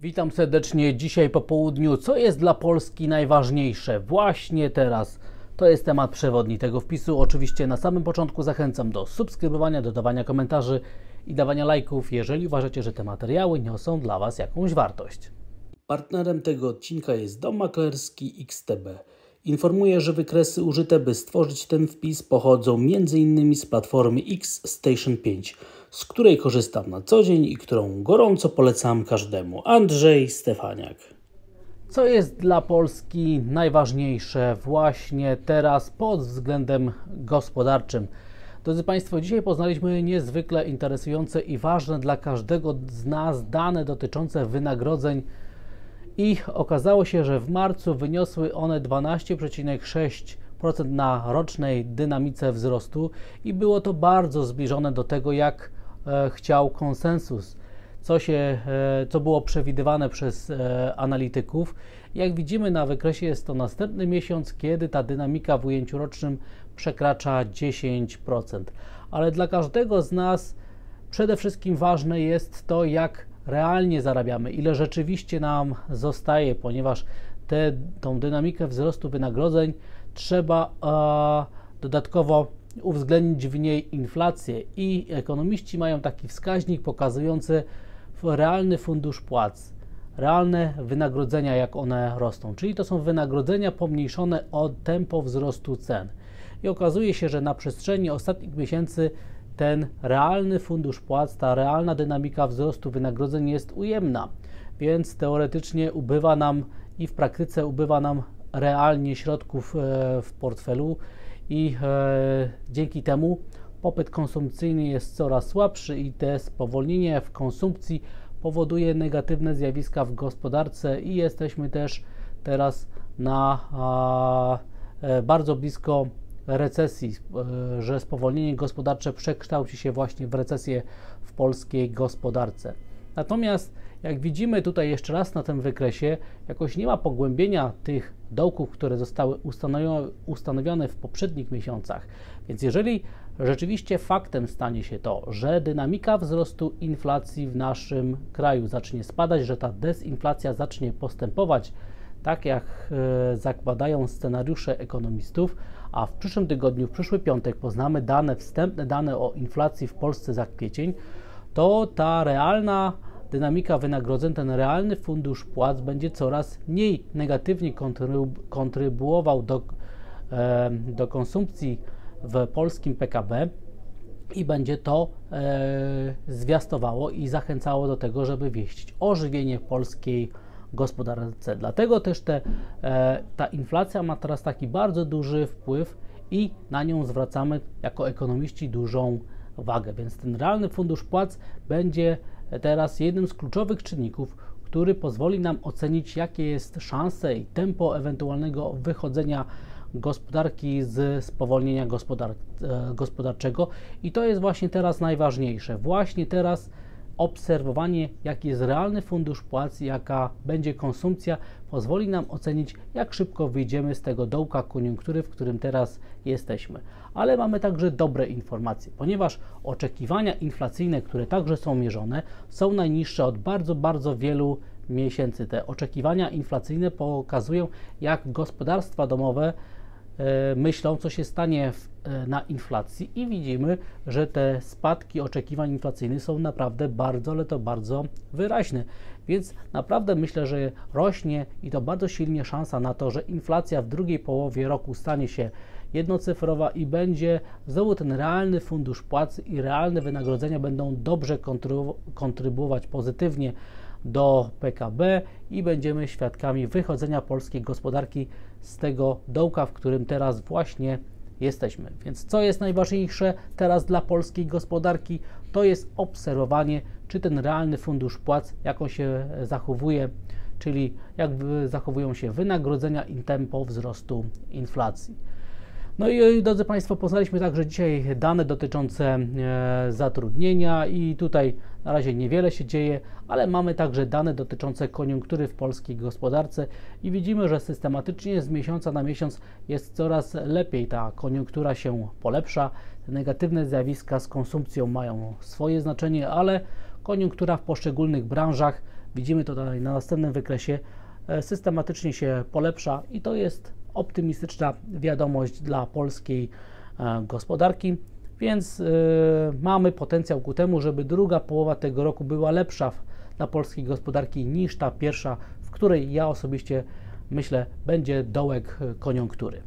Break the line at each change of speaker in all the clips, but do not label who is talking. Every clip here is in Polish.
Witam serdecznie dzisiaj po południu. Co jest dla Polski najważniejsze właśnie teraz? To jest temat przewodni tego wpisu. Oczywiście na samym początku zachęcam do subskrybowania, dodawania komentarzy i dawania lajków, jeżeli uważacie, że te materiały niosą dla Was jakąś wartość. Partnerem tego odcinka jest Dom Maklerski XTB. Informuję, że wykresy użyte, by stworzyć ten wpis, pochodzą m.in. z platformy X-Station 5, z której korzystam na co dzień i którą gorąco polecam każdemu. Andrzej Stefaniak. Co jest dla Polski najważniejsze właśnie teraz pod względem gospodarczym? Drodzy Państwo, dzisiaj poznaliśmy niezwykle interesujące i ważne dla każdego z nas dane dotyczące wynagrodzeń i okazało się, że w marcu wyniosły one 12,6% na rocznej dynamice wzrostu i było to bardzo zbliżone do tego, jak chciał konsensus, co było przewidywane przez analityków. Jak widzimy na wykresie, jest to następny miesiąc, kiedy ta dynamika w ujęciu rocznym przekracza 10%. Ale dla każdego z nas przede wszystkim ważne jest to, jak realnie zarabiamy, ile rzeczywiście nam zostaje, ponieważ tą dynamikę wzrostu wynagrodzeń trzeba dodatkowo uwzględnić w niej inflację i ekonomiści mają taki wskaźnik pokazujący realny fundusz płac, realne wynagrodzenia, jak one rosną, czyli to są wynagrodzenia pomniejszone o tempo wzrostu cen. I okazuje się, że na przestrzeni ostatnich miesięcy ten realny fundusz płac, ta realna dynamika wzrostu wynagrodzeń jest ujemna, więc teoretycznie ubywa nam i w praktyce ubywa nam realnie środków w portfelu i dzięki temu popyt konsumpcyjny jest coraz słabszy i te spowolnienie w konsumpcji powoduje negatywne zjawiska w gospodarce i jesteśmy też teraz bardzo blisko recesji, że spowolnienie gospodarcze przekształci się właśnie w recesję w polskiej gospodarce. Natomiast jak widzimy tutaj jeszcze raz na tym wykresie, jakoś nie ma pogłębienia tych dołków, które zostały ustanowione w poprzednich miesiącach. Więc jeżeli rzeczywiście faktem stanie się to, że dynamika wzrostu inflacji w naszym kraju zacznie spadać, że ta dezinflacja zacznie postępować tak jak zakładają scenariusze ekonomistów, a w przyszłym tygodniu, w przyszły piątek poznamy wstępne dane o inflacji w Polsce za kwiecień, to ta realna dynamika wynagrodzeń, ten realny fundusz płac będzie coraz mniej negatywnie kontrybuował do konsumpcji w polskim PKB i będzie to zwiastowało i zachęcało do tego, żeby wieścić ożywienie polskiej gospodarce. Dlatego też ta inflacja ma teraz taki bardzo duży wpływ i na nią zwracamy jako ekonomiści dużą wagę. Więc ten realny fundusz płac będzie teraz jednym z kluczowych czynników, który pozwoli nam ocenić, jakie jest szanse i tempo ewentualnego wychodzenia gospodarki z spowolnienia gospodarczego i to jest właśnie teraz najważniejsze. Właśnie teraz obserwowanie, jaki jest realny fundusz płac, jaka będzie konsumpcja, pozwoli nam ocenić, jak szybko wyjdziemy z tego dołka koniunktury, w którym teraz jesteśmy. Ale mamy także dobre informacje, ponieważ oczekiwania inflacyjne, które także są mierzone, są najniższe od bardzo, bardzo wielu miesięcy. Te oczekiwania inflacyjne pokazują, jak gospodarstwa domowe myślą, co się stanie na inflacji i widzimy, że te spadki oczekiwań inflacyjnych są naprawdę bardzo, ale to bardzo wyraźne. Więc naprawdę myślę, że rośnie i to bardzo silnie szansa na to, że inflacja w drugiej połowie roku stanie się jednocyfrowa i będzie znowu ten realny fundusz płac i realne wynagrodzenia będą dobrze kontrybuować pozytywnie do PKB i będziemy świadkami wychodzenia polskiej gospodarki z tego dołka, w którym teraz właśnie jesteśmy. Więc co jest najważniejsze teraz dla polskiej gospodarki? To jest obserwowanie, czy ten realny fundusz płac, jak on się zachowuje, czyli jak zachowują się wynagrodzenia i tempo wzrostu inflacji. No i drodzy Państwo, poznaliśmy także dzisiaj dane dotyczące zatrudnienia i tutaj na razie niewiele się dzieje, ale mamy także dane dotyczące koniunktury w polskiej gospodarce i widzimy, że systematycznie z miesiąca na miesiąc jest coraz lepiej, ta koniunktura się polepsza, te negatywne zjawiska z konsumpcją mają swoje znaczenie, ale koniunktura w poszczególnych branżach widzimy to tutaj na następnym wykresie, systematycznie się polepsza i to jest optymistyczna wiadomość dla polskiej gospodarki, więc mamy potencjał ku temu, żeby druga połowa tego roku była lepsza dla polskiej gospodarki niż ta pierwsza, w której ja osobiście myślę będzie dołek koniunktury.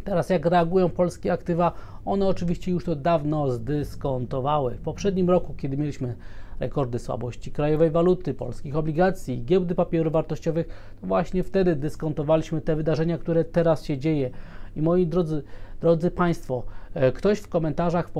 Teraz jak reagują polskie aktywa? One oczywiście już to dawno zdyskontowały. W poprzednim roku, kiedy mieliśmy rekordy słabości krajowej waluty, polskich obligacji, giełdy papierów wartościowych, to właśnie wtedy dyskontowaliśmy te wydarzenia, które teraz się dzieje. I moi drodzy Państwo, ktoś w komentarzach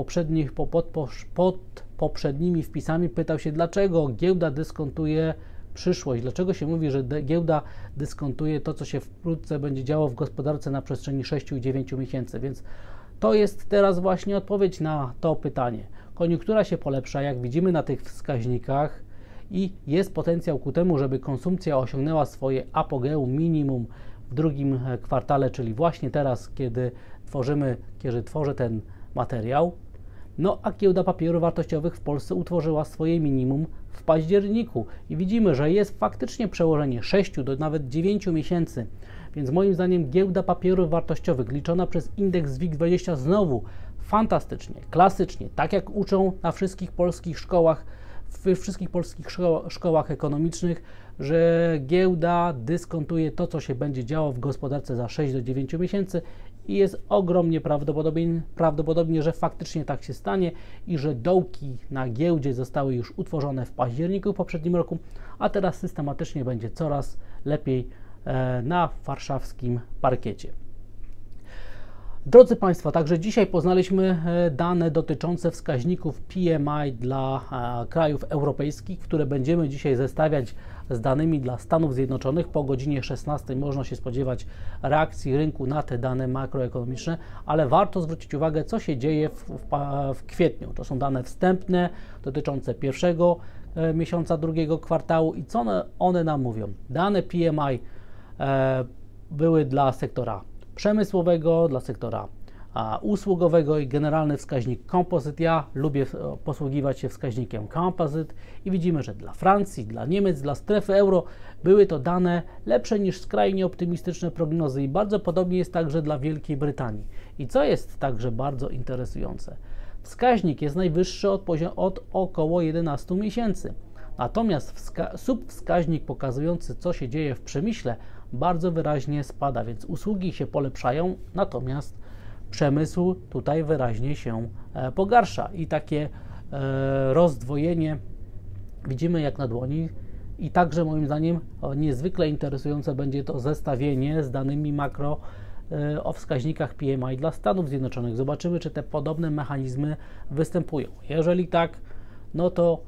pod poprzednimi wpisami pytał się, dlaczego giełda dyskontuje przyszłość, dlaczego się mówi, że giełda dyskontuje to, co się wkrótce będzie działo w gospodarce na przestrzeni 6 i 9 miesięcy, więc to jest teraz właśnie odpowiedź na to pytanie. Koniunktura się polepsza, jak widzimy na tych wskaźnikach i jest potencjał ku temu, żeby konsumpcja osiągnęła swoje apogeum minimum w drugim kwartale, czyli właśnie teraz, kiedy tworzę ten materiał. No a giełda papierów wartościowych w Polsce utworzyła swoje minimum w październiku i widzimy, że jest faktycznie przełożenie 6 do nawet 9 miesięcy, więc moim zdaniem giełda papierów wartościowych liczona przez indeks WIG20 znowu fantastycznie, klasycznie, tak jak uczą na wszystkich polskich szkołach, w wszystkich polskich szkołach ekonomicznych, że giełda dyskontuje to, co się będzie działo w gospodarce za 6 do 9 miesięcy i jest ogromnie prawdopodobnie, że faktycznie tak się stanie i że dołki na giełdzie zostały już utworzone w październiku w poprzednim roku, a teraz systematycznie będzie coraz lepiej na warszawskim parkiecie. Drodzy Państwo, także dzisiaj poznaliśmy dane dotyczące wskaźników PMI dla krajów europejskich, które będziemy dzisiaj zestawiać z danymi dla Stanów Zjednoczonych. Po godzinie 16 można się spodziewać reakcji rynku na te dane makroekonomiczne, ale warto zwrócić uwagę, co się dzieje w kwietniu. To są dane wstępne dotyczące pierwszego miesiąca drugiego kwartału i co one nam mówią. Dane PMI były dla sektora przemysłowego, dla sektora usługowego i generalny wskaźnik composite. Ja lubię posługiwać się wskaźnikiem composite i widzimy, że dla Francji, dla Niemiec, dla strefy euro były to dane lepsze niż skrajnie optymistyczne prognozy i bardzo podobnie jest także dla Wielkiej Brytanii. I co jest także bardzo interesujące, wskaźnik jest najwyższy od około 11 miesięcy. Natomiast subwskaźnik pokazujący, co się dzieje w przemyśle, bardzo wyraźnie spada, więc usługi się polepszają, natomiast przemysł tutaj wyraźnie się pogarsza i takie rozdwojenie widzimy jak na dłoni i także moim zdaniem niezwykle interesujące będzie to zestawienie z danymi makro o wskaźnikach PMI dla Stanów Zjednoczonych. Zobaczymy, czy te podobne mechanizmy występują. Jeżeli tak, no to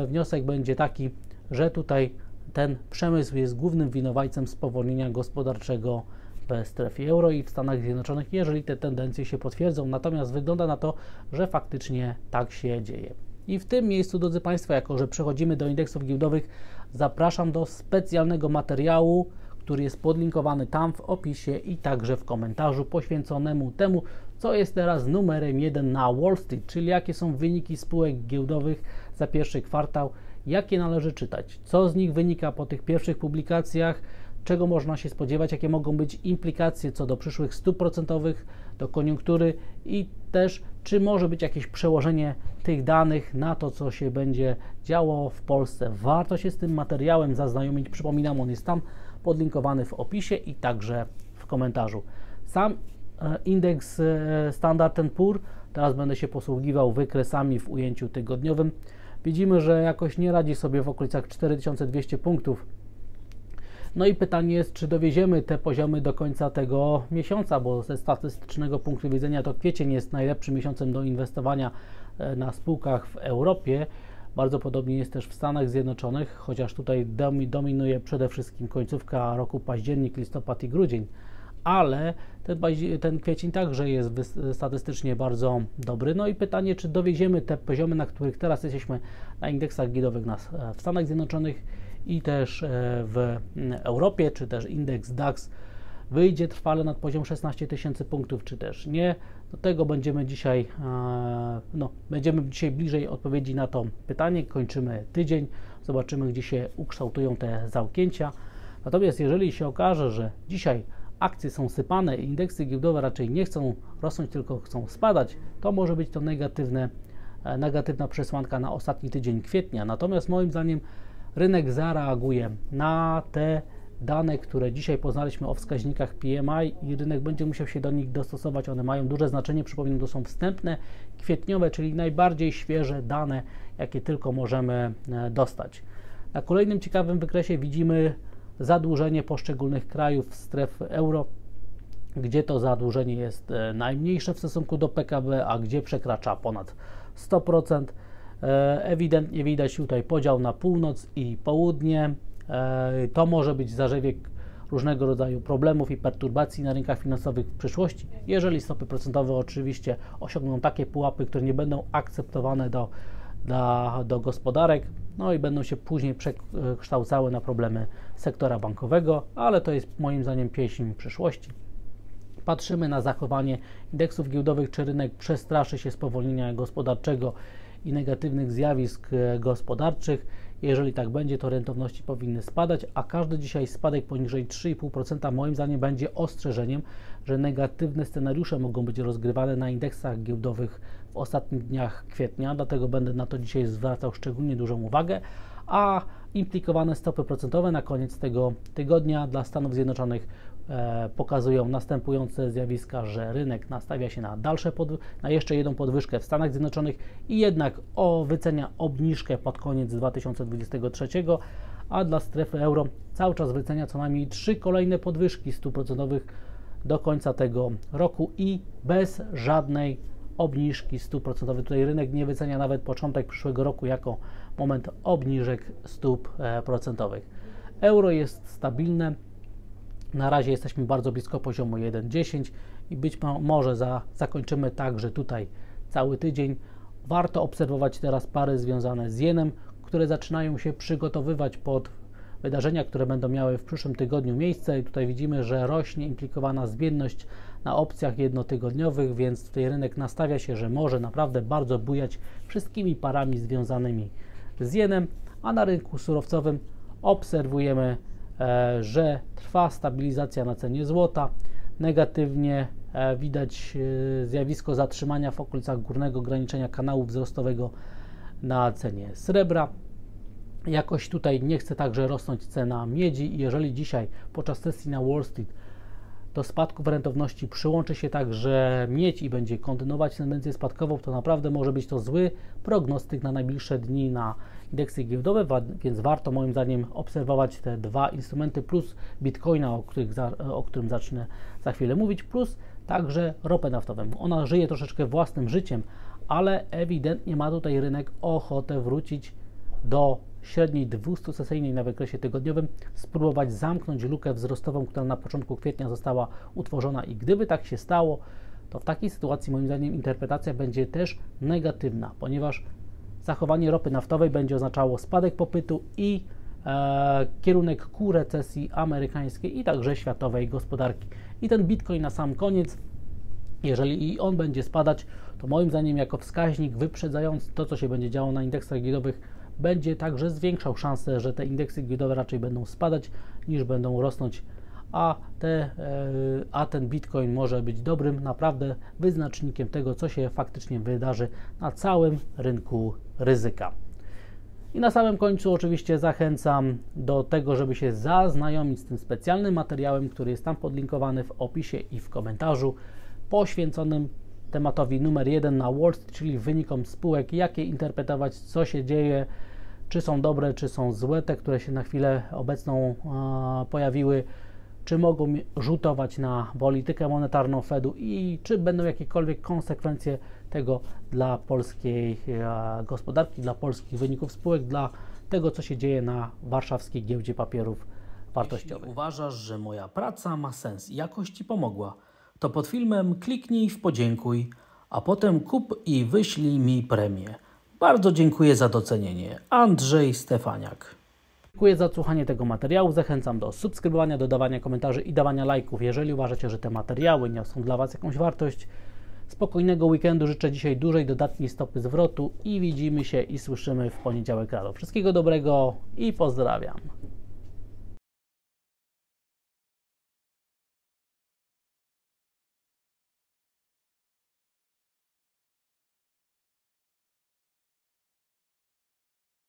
wniosek będzie taki, że tutaj ten przemysł jest głównym winowajcą spowolnienia gospodarczego w strefie euro i w Stanach Zjednoczonych, jeżeli te tendencje się potwierdzą. Natomiast wygląda na to, że faktycznie tak się dzieje. I w tym miejscu, drodzy Państwo, jako że przechodzimy do indeksów giełdowych, zapraszam do specjalnego materiału, który jest podlinkowany tam w opisie i także w komentarzu poświęconemu temu, co jest teraz numerem 1 na Wall Street, czyli jakie są wyniki spółek giełdowych za pierwszy kwartał, jakie należy czytać, co z nich wynika po tych pierwszych publikacjach, czego można się spodziewać, jakie mogą być implikacje co do przyszłych stóp procentowych, do koniunktury i też czy może być jakieś przełożenie tych danych na to, co się będzie działo w Polsce. Warto się z tym materiałem zaznajomić, przypominam, on jest tam podlinkowany w opisie i także w komentarzu. Sam indeks Standard & Poor, teraz będę się posługiwał wykresami w ujęciu tygodniowym. Widzimy, że jakoś nie radzi sobie w okolicach 4200 punktów. No i pytanie jest, czy dowieziemy te poziomy do końca tego miesiąca, bo ze statystycznego punktu widzenia to kwiecień jest najlepszym miesiącem do inwestowania na spółkach w Europie. Bardzo podobnie jest też w Stanach Zjednoczonych, chociaż tutaj dominuje przede wszystkim końcówka roku, październik, listopad i grudzień, ale ten kwiecień także jest statystycznie bardzo dobry. No i pytanie, czy dowieziemy te poziomy, na których teraz jesteśmy na indeksach giełdowych w Stanach Zjednoczonych i też w Europie, czy też indeks DAX wyjdzie trwale nad poziom 16 tysięcy punktów, czy też nie. Do tego będziemy dzisiaj bliżej odpowiedzi na to pytanie. Kończymy tydzień. Zobaczymy, gdzie się ukształtują te zamknięcia. Natomiast jeżeli się okaże, że dzisiaj akcje są sypane i indeksy giełdowe raczej nie chcą rosnąć, tylko chcą spadać, to może być to negatywna przesłanka na ostatni tydzień kwietnia. Natomiast moim zdaniem rynek zareaguje na te dane, które dzisiaj poznaliśmy o wskaźnikach PMI i rynek będzie musiał się do nich dostosować. One mają duże znaczenie. Przypominam, to są wstępne, kwietniowe, czyli najbardziej świeże dane, jakie tylko możemy dostać. Na kolejnym ciekawym wykresie widzimy zadłużenie poszczególnych krajów strefy euro, gdzie to zadłużenie jest najmniejsze w stosunku do PKB, a gdzie przekracza ponad 100%. Ewidentnie widać tutaj podział na północ i południe. To może być zarzewieck różnego rodzaju problemów i perturbacji na rynkach finansowych w przyszłości, jeżeli stopy procentowe oczywiście osiągną takie pułapy, które nie będą akceptowane do gospodarek, no i będą się później przekształcały na problemy sektora bankowego, ale to jest moim zdaniem pieśń przyszłości. Patrzymy na zachowanie indeksów giełdowych, czy rynek przestraszy się spowolnienia gospodarczego i negatywnych zjawisk gospodarczych. Jeżeli tak będzie, to rentowności powinny spadać, a każdy dzisiaj spadek poniżej 3,5% moim zdaniem będzie ostrzeżeniem, że negatywne scenariusze mogą być rozgrywane na indeksach giełdowych w ostatnich dniach kwietnia, dlatego będę na to dzisiaj zwracał szczególnie dużą uwagę, a implikowane stopy procentowe na koniec tego tygodnia dla Stanów Zjednoczonych pokazują następujące zjawiska, że rynek nastawia się na jeszcze jedną podwyżkę w Stanach Zjednoczonych i jednak wycenia obniżkę pod koniec 2023, a dla strefy euro cały czas wycenia co najmniej 3 kolejne podwyżki stóp procentowych do końca tego roku i bez żadnej obniżki stóp procentowych. Tutaj rynek nie wycenia nawet początek przyszłego roku jako moment obniżek stóp procentowych. Euro jest stabilne. Na razie jesteśmy bardzo blisko poziomu 1,10 i być może zakończymy także tutaj cały tydzień. Warto obserwować teraz pary związane z jenem, które zaczynają się przygotowywać pod wydarzenia, które będą miały w przyszłym tygodniu miejsce. I tutaj widzimy, że rośnie implikowana zmienność na opcjach jednotygodniowych, więc tutaj rynek nastawia się, że może naprawdę bardzo bujać wszystkimi parami związanymi z jenem, a na rynku surowcowym obserwujemy, że trwa stabilizacja na cenie złota. Negatywnie widać zjawisko zatrzymania w okolicach górnego ograniczenia kanału wzrostowego na cenie srebra. Jakoś tutaj nie chce także rosnąć cena miedzi i jeżeli dzisiaj podczas sesji na Wall Street do spadków rentowności przyłączy się także miedź i będzie kontynuować tendencję spadkową, to naprawdę może być to zły prognostyk na najbliższe dni na indeksy giełdowe, więc warto moim zdaniem obserwować te dwa instrumenty plus Bitcoina, o którym zacznę za chwilę mówić, plus także ropę naftową. Ona żyje troszeczkę własnym życiem, ale ewidentnie ma tutaj rynek ochotę wrócić do średniej 200-sesyjnej na wykresie tygodniowym, spróbować zamknąć lukę wzrostową, która na początku kwietnia została utworzona i gdyby tak się stało, to w takiej sytuacji moim zdaniem interpretacja będzie też negatywna, ponieważ zachowanie ropy naftowej będzie oznaczało spadek popytu i kierunek ku recesji amerykańskiej i także światowej gospodarki. I ten Bitcoin na sam koniec, jeżeli i on będzie spadać, to moim zdaniem jako wskaźnik wyprzedzający to, co się będzie działo na indeksach giełdowych, będzie zwiększał szansę, że te indeksy giełdowe raczej będą spadać niż będą rosnąć, a ten Bitcoin może być dobrym naprawdę wyznacznikiem tego, co się faktycznie wydarzy na całym rynku ryzyka. I na samym końcu oczywiście zachęcam do tego, żeby się zaznajomić z tym specjalnym materiałem, który jest tam podlinkowany w opisie i w komentarzu, poświęconym tematowi numer 1 na Wall Street, czyli wynikom spółek, jak je interpretować, co się dzieje, czy są dobre, czy są złe, te, które się na chwilę obecną pojawiły, czy mogą rzutować na politykę monetarną Fedu i czy będą jakiekolwiek konsekwencje tego dla polskiej gospodarki, dla polskich wyników spółek, dla tego, co się dzieje na warszawskiej giełdzie papierów wartościowych. Jeśli uważasz, że moja praca ma sens i jakoś Ci pomogła, to pod filmem kliknij w podziękuj, a potem kup i wyślij mi premię. Bardzo dziękuję za docenienie. Andrzej Stefaniak. Dziękuję za odsłuchanie tego materiału. Zachęcam do subskrybowania, dodawania komentarzy i dawania lajków. Jeżeli uważacie, że te materiały niosą dla Was jakąś wartość, Spokojnego weekendu, życzę dzisiaj dużej dodatniej stopy zwrotu i widzimy się i słyszymy w poniedziałek rano. Wszystkiego dobrego i pozdrawiam.